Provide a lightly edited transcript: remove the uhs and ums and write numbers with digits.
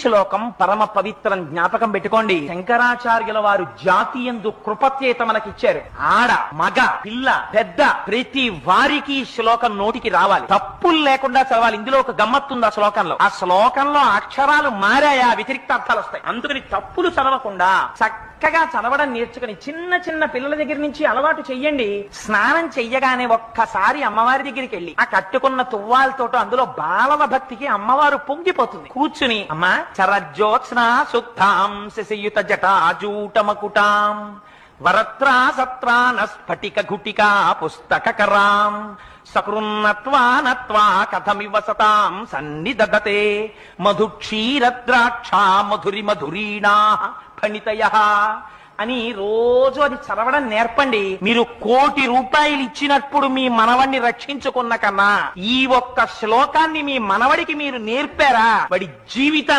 శ్లోకం పరమ పవిత్రం, జ్ఞాపకం పెట్టుకోండి. శంకరాచార్యుల వారు జాతీయందు కృపచేత మనకిచ్చారు. ఆడ మగ పిల్ల పెద్ద ప్రతి వారికి శ్లోకం నోటికి రావాలి, తప్పులు లేకుండా చదవాలి. ఇందులో ఒక గమ్మత్తుంది ఆ శ్లోకంలో. ఆ శ్లోకంలో అక్షరాలు మారాయా, వ్యతిరిక్త అర్థాలు వస్తాయి. అందుకని తప్పులు చదవకుండా చక్కగా చదవడం నేర్చుకుని చిన్న చిన్న పిల్లల దగ్గర నుంచి అలవాటు చెయ్యండి. స్నానం చెయ్యగానే ఒక్కసారి అమ్మవారి దగ్గరికి వెళ్ళి ఆ కట్టుకున్న తువ్వాలతోటో అందులో బాలవ భక్తికి అమ్మవారు పొంగిపోతుంది. కూర్చుని అమ్మా చరజ్యోత్స్న సుక్తాం శశయుత జటాజూటమకుటాం వరత్రా సత్రాన స్ఫటిక ఘుటికా పుస్తకరాం సకృన్నత్వా నత్వా కథమివ సతాం సన్నిదదతే మధుక్షీరద్రాక్షా మధురి మధురీణా ఫణితయః అని రోజు అది చదవడం నేర్పండి. మీరు 1,00,00,000 రూపాయలు ఇచ్చినప్పుడు మీ మనవడిని రక్షించుకున్న కన్నా ఈ ఒక్క శ్లోకాన్ని మీ మనవడికి మీరు నేర్పారా, వాడి జీవితాన్ని